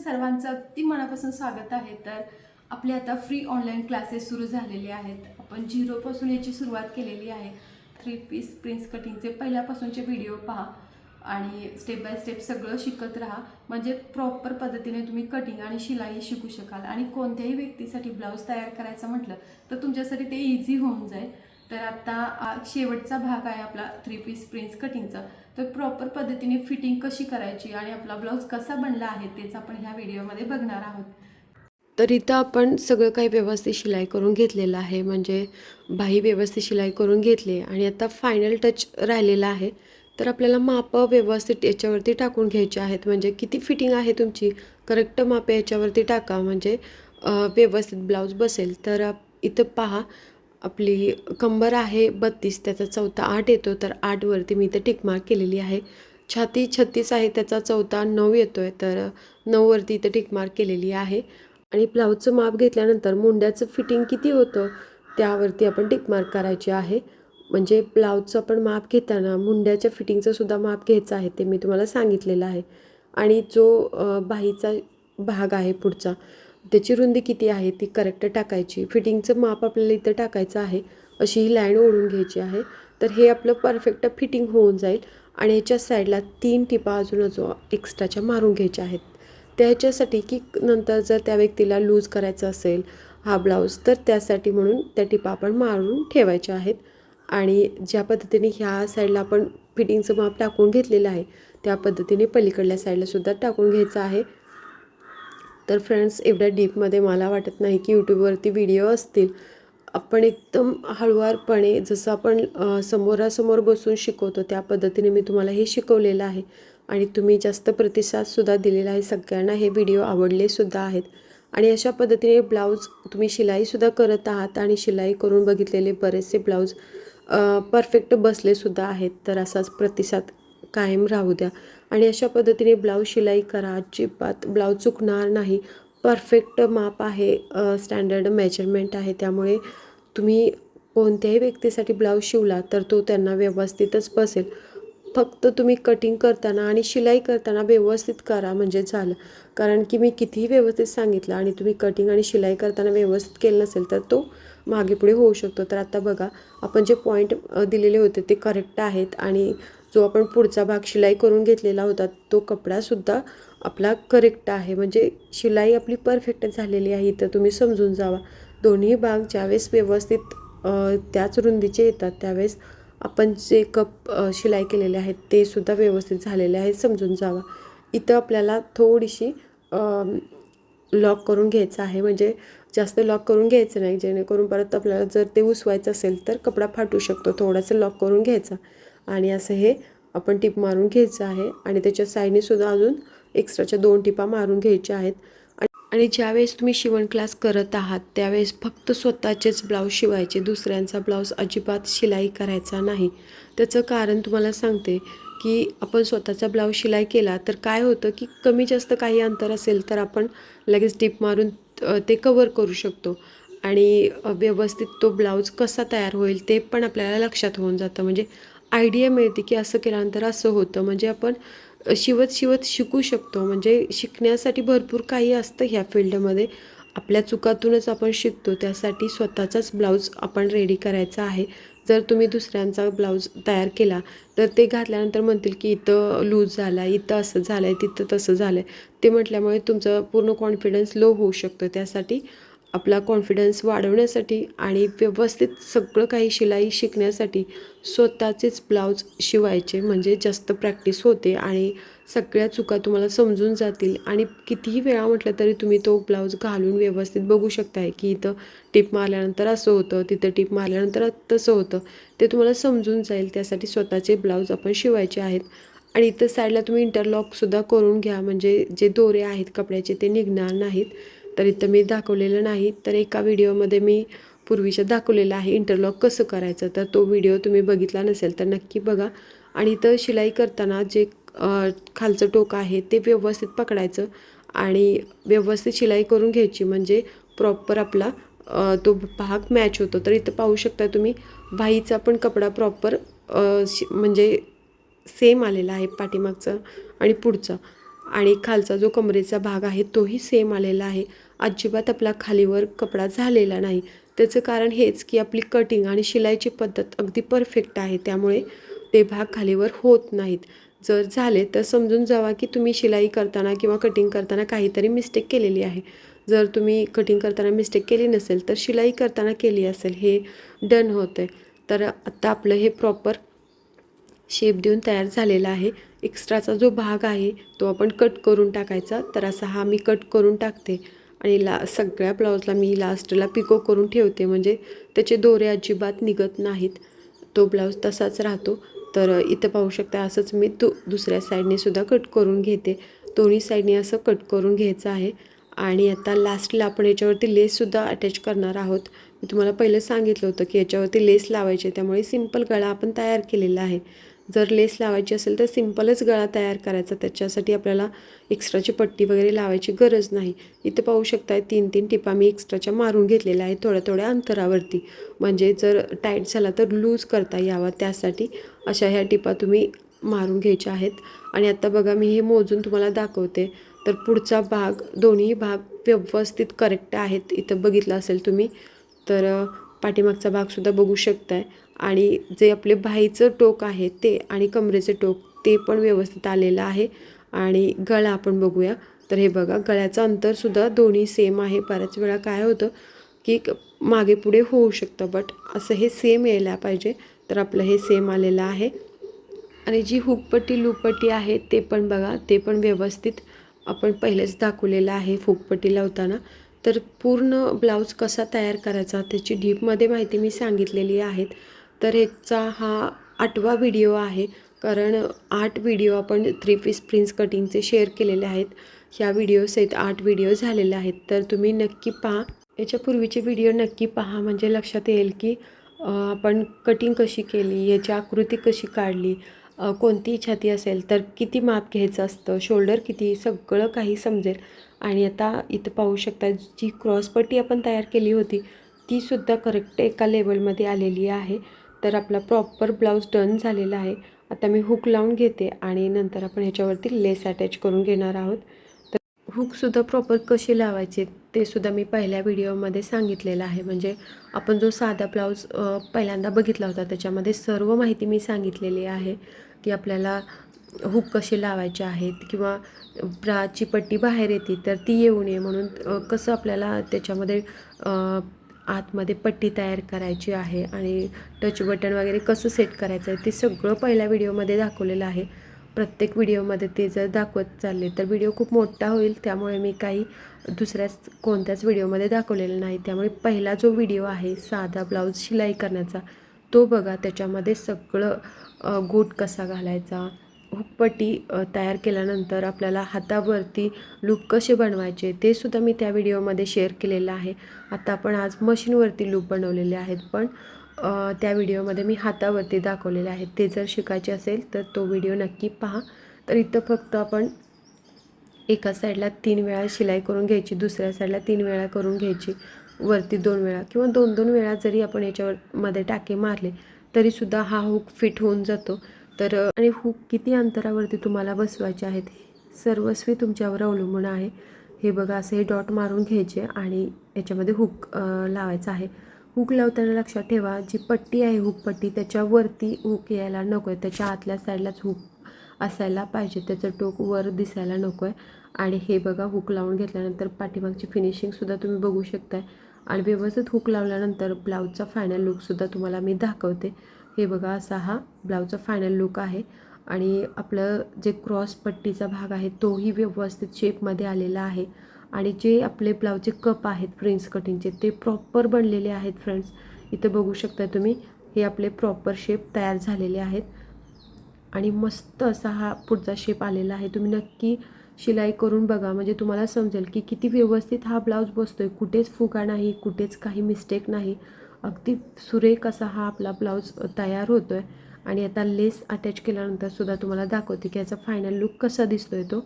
सर्वांचं अगदी मनापासून स्वागत आहे। तर आपले आता फ्री ऑनलाईन क्लासेस सुरू झालेले आहेत। आपण झिरोपासून याची सुरुवात केलेली आहे। 3 पीस प्रिन्स कटिंगचे पहिल्यापासूनचे व्हिडिओ पहा आणि स्टेप बाय स्टेप सगळं शिकत राहा, म्हणजे प्रॉपर पद्धतीने तुम्ही कटिंग आणि शिलाई शिकू शकाल। आणि कोणत्याही व्यक्तीसाठी ब्लाऊज तयार करायचं म्हटलं तर तुमच्यासाठी ते इझी होऊन जाईल। तर आता शेवटचा भाग आहे आपला 3 पीस प्रिन्स कटिंगचा। तर प्रॉपर पद्धतीने फिटिंग कशी करायची आणि आपला ब्लाऊज कसा बनला आहे तेच आपण ह्या व्हिडिओमध्ये बघणार आहोत। तर इथं आपण सगळं काही व्यवस्थित शिलाई करून घेतलेलं आहे, म्हणजे बाही व्यवस्थित शिलाई करून घेतली आणि आता फायनल टच राहिलेला आहे। तर आपल्याला मापं व्यवस्थित याच्यावरती टाकून घ्यायचे आहेत, म्हणजे किती फिटिंग आहे तुमची करेक्ट माप याच्यावरती टाका, म्हणजे व्यवस्थित ब्लाऊज बसेल। तर इथं पहा, आपली कंबर आहे 32, त्याचा चौथा 8 येतो, तर 8वरती मी इथं टिकमार्क केलेली आहे। छाती 36 आहे, त्याचा चौथा 9 येतो आहे, तर 9वरती इथं टिकमार्क केलेली आहे। आणि ब्लाऊजचं माप घेतल्यानंतर मुंड्याचं फिटिंग किती होतं त्यावरती आपण टिकमार्क करायचे आहे, म्हणजे ब्लाऊजचं आपण माप घेताना मुंड्याच्या फिटिंगचं सुद्धा माप घ्यायचं आहे, ते मी तुम्हाला सांगितलेलं आहे। आणि जो बाहीचा भाग आहे पुढचा, त्याची रुंदी किती आहे ती करेक्ट टाकायची, फिटिंगचं माप आपल्याला इथं टाकायचं आहे, अशी ही लाईन ओढून घ्यायची आहे। तर हे आपलं परफेक्ट फिटिंग होऊन जाईल। आणि याच्या साईडला 3 टिपा अजून एक्स्ट्राच्या मारून घ्यायच्या आहेत, त्याच्यासाठी की नंतर जर त्या व्यक्तीला लूज करायचं असेल हा ब्लाऊज, तर त्यासाठी म्हणून त्या टिपा आपण मारून ठेवायच्या आहेत। आणि ज्या पद्धतीने ह्या साईडला आपण फिटिंगचं माप टाकून घेतलेलं आहे त्या पद्धतीने पलीकडल्या साईडला सुद्धा टाकून घ्यायचं आहे। तर फ्रेंड्स, एवढ्या डीपमध्ये मला वाटत नाही की यूट्यूबवरती व्हिडिओ असतील। आपण एकदम हळुवारपणे जसं आपण समोरासमोर बसून शिकवतो त्या पद्धतीने मी तुम्हाला हे शिकवलेलं आहे आणि तुम्ही जास्त प्रतिसादसुद्धा दिलेला आहे, सगळ्यांना हे व्हिडिओ आवडलेसुद्धा आहेत। आणि अशा पद्धतीने ब्लाऊज तुम्ही शिलाईसुद्धा करत आहात आणि शिलाई करून बघितलेले बरेचसे ब्लाऊज परफेक्ट बसलेसुद्धा आहेत। तर असाच प्रतिसाद कायम राहू द्या आणि अशा पद्धतीने ब्लाऊज शिलाई करा, अजिबात ब्लाऊज चुकणार नाही। परफेक्ट माप आहे, स्टँडर्ड मेजरमेंट आहे, त्यामुळे तुम्ही कोणत्याही व्यक्तीसाठी ब्लाऊज शिवला तर तो त्यांना व्यवस्थितच बसेल। फक्त तुम्ही कटिंग करताना आणि शिलाई करताना व्यवस्थित करा म्हणजे झालं, कारण की मी कितीही व्यवस्थित सांगितलं आणि तुम्ही कटिंग आणि शिलाई करताना व्यवस्थित केलं नसेल तर तो मागे पुढे होऊ शकतो। तर आता बघा, आपण जे पॉईंट दिलेले होते ते करेक्ट आहेत आणि जो आपण पुढचा भाग शिलाई करून घेतलेला होता तो कपडासुद्धा आपला करेक्ट आहे, म्हणजे शिलाई आपली परफेक्ट झालेली आहे। इथं तुम्ही समजून जावा, दोन्ही भाग ज्यावेळेस व्यवस्थित त्याच रुंदीचे येतात त्यावेळेस आपण जे शिलाई केलेले आहेत ते सुद्धा व्यवस्थित झालेले आहेत, समजून जावा। इथं आपल्याला थोडीशी लॉक करून घ्यायचं आहे, म्हणजे जास्त लॉक करून घ्यायचं नाही, जेणेकरून परत आपल्याला जर ते उसवायचं असेल तर कपडा फाटू शकतो। थोडंसं लॉक करून घ्यायचं आणि असं हे आपण टिप मारून घ्यायचं आहे आणि त्याच्या साईडने सुद्धा अजून एक्स्ट्राच्या 2 टिपा मारून घ्यायच्या आहेत। आणि ज्यावेळेस तुम्ही शिवण क्लास करत आहात त्यावेळेस फक्त स्वतःचेच ब्लाऊज शिवायचे, दुसऱ्यांचा ब्लाऊज अजिबात शिलाई करायचा नाही। त्याचं कारण तुम्हाला सांगते की आपण स्वतःचा ब्लाऊज शिलाई केला तर काय होतं की कमी जास्त काही अंतर असेल तर आपण लगेच टिप मारून ते कवर करू शकतो आणि व्यवस्थित तो ब्लाऊज कसा तयार होईल ते पण आपल्याला लक्षात होऊन जातं, म्हणजे आयडिया मिळते की असं केल्यानंतर असं होतं, म्हणजे आपण शिवत शिवत शिकू शकतो। म्हणजे शिकण्यासाठी भरपूर काही असतं ह्या फील्डमध्ये, आपल्या चुकातूनच आपण शिकतो। त्यासाठी स्वतःचाच ब्लाऊज आपण रेडी करायचा आहे। जर तुम्ही दुसऱ्यांचा ब्लाऊज तयार केला तर ते घातल्यानंतर म्हणतील की इथं लूज झाला आहे, इथं असं झालं आहे, तिथं तसं झालं आहे, ते म्हटल्यामुळे तुमचं पूर्ण कॉन्फिडन्स लो होऊ शकतो। त्यासाठी आपला कॉन्फिडन्स वाढवण्यासाठी आणि व्यवस्थित सगळं काही शिलाई शिकण्यासाठी स्वतःचेच ब्लाऊज शिवायचे, म्हणजे जास्त प्रॅक्टिस होते आणि सगळ्या चुका तुम्हाला समजून जातील आणि कितीही वेळा म्हटलं तरी तुम्ही तो ब्लाऊज घालून व्यवस्थित बघू शकताय की इथं टिप मारल्यानंतर असं होतं, तिथं टिप मारल्यानंतर तसं होतं, ते तुम्हाला समजून जाईल। त्यासाठी स्वतःचे ब्लाऊज आपण शिवायचे आहेत। आणि इथं साईडला तुम्ही इंटरलॉकसुद्धा करून घ्या, म्हणजे जे दोरे आहेत कपड्याचे ते निघणार नाहीत। तर इथं मी दाखवलेलं नाही, तर एका व्हिडिओमध्ये मी पूर्वीच्या दाखवलेलं आहे इंटरलॉक कसं करायचं, तर तो व्हिडिओ तुम्ही बघितला नसेल तर नक्की बघा। आणि इथं शिलाई करताना जे खालचं टोक आहे ते व्यवस्थित पकडायचं आणि व्यवस्थित शिलाई करून घ्यायची, म्हणजे प्रॉपर आपला तो भाग मॅच होतो। तर इथं पाहू शकता तुम्ही, बाहीचा पण कपडा प्रॉपर म्हणजे सेम आलेला आहे पाठीमागचा आणि पुढचा। आणि खालचा जो कमरेचा भाग आहे तोही सेम आलेला आहे. अजिबात आपला खालीवर कपडा झालेला नाही. त्याचं कारण हेच की आपली कटिंग आणि शिलाईची पद्धत अगदी परफेक्ट आहे, त्यामुळे ते भाग खालीवर होत नाहीत. जर झाले तर समजून जावा की तुम्ही शिलाई करताना किंवा कटिंग करताना काहीतरी मिस्टेक केलेली आहे. जर तुम्ही कटिंग करताना मिस्टेक केली नसेल तर शिलाई करताना केली असेल, हे डन होतं आहे. तर आत्ता आपलं हे प्रॉपर शेप देऊन तयार झालेला आहे. एक्स्ट्राचा जो भाग आहे तो आपण कट करून टाकायचा. तर असा हा मी कट करून टाकते आणि सगळ्या ब्लाऊजला मी लास्टला पिको करून ठेवते, म्हणजे त्याचे दोरे अजिबात निघत नाहीत. तो ब्लाऊज तसाच राहतो. तर इथं पाहू शकता असंच मी दुसऱ्या साईडने सुद्धा कट करून घेते. दोन्ही साईडने असं कट करून घ्यायचं आहे. आणि आता लास्टला आपण याच्यावरती लेससुद्धा अटॅच करणार आहोत. मी तुम्हाला पहिलं सांगितलं होतं की याच्यावरती लेस लावायचे, त्यामुळे सिंपल गळा आपण तयार केलेला आहे. जर लेस लावायची असेल तर सिंपलच गळा तयार करायचा, त्याच्यासाठी आपल्याला एक्स्ट्राची पट्टी वगैरे लावायची गरज नाही. इथं पाहू शकताय 3-3 टिपा मी एक्स्ट्राच्या मारून घेतलेल्या आहेत थोड्या थोड्या अंतरावरती, म्हणजे जर टाईट झाला तर लूज करता यावा, त्यासाठी अशा ह्या टिपा तुम्ही मारून घ्यायच्या आहेत. आणि आता बघा मी हे मोजून तुम्हाला दाखवते. तर पुढचा भाग, दोन्ही भाग व्यवस्थित करेक्ट आहेत. इथं बघितलं असेल तुम्ही, तर पाठीमागचा भागसुद्धा बघू शकताय. आणि जे आपले बाहीचं टोक आहे ते आणि कमरेचे टोक ते पण व्यवस्थित आलेलं आहे. आणि गळा आपण बघूया. तर हे बघा, गळ्याचं अंतरसुद्धा दोन्ही सेम आहे. बऱ्याच वेळा काय होतं की मागे पुढे होऊ शकतं, बट असं हे सेम यायला पाहिजे. तर आपलं हे सेम आलेलं आहे. आणि जी हुकपट्टी लूपपट्टी आहे ते पण बघा, ते पण व्यवस्थित आपण पहिलेच दाखवलेलं आहे हुकपट्टी लावताना. तर पूर्ण ब्लाऊज कसा तयार करायचा त्याची डीपमध्ये माहिती मी सांगितलेली आहेत. तर ह्याचा हा 8वा व्हिडिओ आहे, कारण 8 व्हिडिओ आपण 3 पीस प्रिन्स कटिंगचे शेअर केलेले आहेत. ह्या व्हिडिओसहित 8 व्हिडिओ झालेले आहेत. तर तुम्ही नक्की पहा, याच्यापूर्वीचे व्हिडिओ नक्की पहा, म्हणजे लक्षात येईल की आपण कटिंग कशी केली, याची आकृती कशी काढली, कोणती छाती असेल तर किती माप घ्यायचं असतं, शोल्डर किती, सगळं काही समजेल. आणि आता इथं पाहू शकता जी क्रॉसपट्टी आपण तयार केली होती तीसुद्धा करेक्ट एका लेवलमध्ये आलेली आहे. तर आपला प्रॉपर ब्लाऊज डन झालेला आहे. आता मी हुक लावून घेते आणि नंतर आपण ह्याच्यावरती लेस अटॅच करून घेणार आहोत. तर हुकसुद्धा प्रॉपर कशी लावायचे ते सुद्धा मी पहिल्या व्हिडिओमध्ये सांगितलेलं आहे. म्हणजे आपण जो साधा ब्लाऊज पहिल्यांदा बघितला होता त्याच्यामध्ये सर्व माहिती मी सांगितलेली आहे की आपल्याला हुक कसे लावायचे आहेत, किंवा ब्राची पट्टी बाहेर येते तर ती येऊ नये म्हणून कसं आपल्याला त्याच्यामध्ये आतमध्ये पट्टी तयार करायची आहे आणि टच बटन वगैरे कसं सेट करायचं आहे ते सगळं पहिल्या व्हिडिओमध्ये दाखवलेलं आहे. प्रत्येक व्हिडिओमध्ये ते जर दाखवत चालले तर व्हिडिओ खूप मोठा होईल, त्यामुळे मी काही कोणत्याच व्हिडिओमध्ये दाखवलेलं नाही. त्यामुळे पहिला जो व्हिडिओ आहे साधा ब्लाऊज शिलाई करण्याचा तो बघा. त्याच्यामध्ये सगळं गोट कसा घालायचा, हुकपट्टी तयार केल्यानंतर आपल्याला हातावरती लूप कसे बनवायचे ते सुद्धा मी त्या व्हिडिओमध्ये शेअर केलेलं आहे. आता आपण आज मशीनवरती लूप बनवलेले आहेत, पण त्या व्हिडिओमध्ये मी हातावरती दाखवलेले आहेत. ते जर शिकायचे असेल तर तो व्हिडिओ नक्की पहा. तर इथं फक्त आपण एका साईडला 3 वेळा शिलाई करून घ्यायची, दुसऱ्या साईडला 3 वेळा करून घ्यायची, वरती 2 वेळा किंवा 2-2 वेळा जरी आपण याच्यामध्ये टाके मारले तरीसुद्धा हा हुक फिट होऊन जातो. तर आणि हुक किती अंतरावरती तुम्हाला बसवायचे आहेत सर्वस्वी तुमच्यावर अवलंबून आहे. हे बघा, असे हे डॉट मारून घ्यायचे आणि याच्यामध्ये हुक लावायचा आहे. हुक लावताना लक्षात ठेवा, जी पट्टी आहे हुकपट्टी त्याच्यावरती हुक यायला नको आहे, त्याच्या आतल्या साईडलाच हुक असायला पाहिजे, त्याचं टोक वर दिसायला नको आहे. आणि हे बघा, हुक लावून घेतल्यानंतर पाठीमागची फिनिशिंगसुद्धा तुम्ही बघू शकताय. आणि व्यवस्थित हुक लावल्यानंतर ब्लाऊजचा फायनल लुकसुद्धा तुम्हाला मी दाखवते. हे बघा, असा हा ब्लाऊजचा फायनल लुक आहे. आणि आपलं जे क्रॉस पट्टीचा भाग आहे तोही व्यवस्थित शेपमध्ये आलेला आहे. आणि जे आपले ब्लाऊजचे कप आहेत प्रिन्स कटिंगचे ते प्रॉपर बनलेले आहेत फ्रेंड्स. इथं बघू शकता तुम्ही, हे आपले प्रॉपर शेप तयार झालेले आहेत. आणि मस्त असा हा पुढचा शेप आलेला आहे. तुम्ही नक्की शिलाई करून बघा, म्हणजे तुम्हाला समजेल की किती व्यवस्थित हा ब्लाऊज बसतोय, कुठेच फुगा नाही, कुठेच काही मिस्टेक नाही. अगदी सुरेख असा हा आपला ब्लाऊज तयार होतोय. आणि आता लेस अटॅच केल्यानंतर सुद्धा तुम्हाला दाखवते की याचा फायनल लुक कसा दिसतोय तो.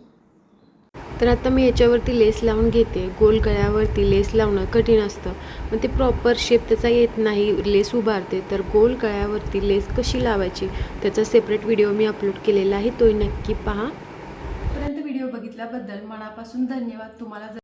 तर आता मी याच्यावरती लेस लावून घेते. गोल गळ्यावरती लेस लावणं कठीण असतं, मग ते प्रॉपर शेप त्याचा येत नाही, लेस उभारते. तर गोल गळ्यावरती लेस कशी लावायची त्याचा सेपरेट व्हिडिओ मी अपलोड केलेला आहे, तोही नक्की पहा. पर्यंत व्हिडिओ बघितला घेतल्याबद्दल मनापासून धन्यवाद. तुम्हाला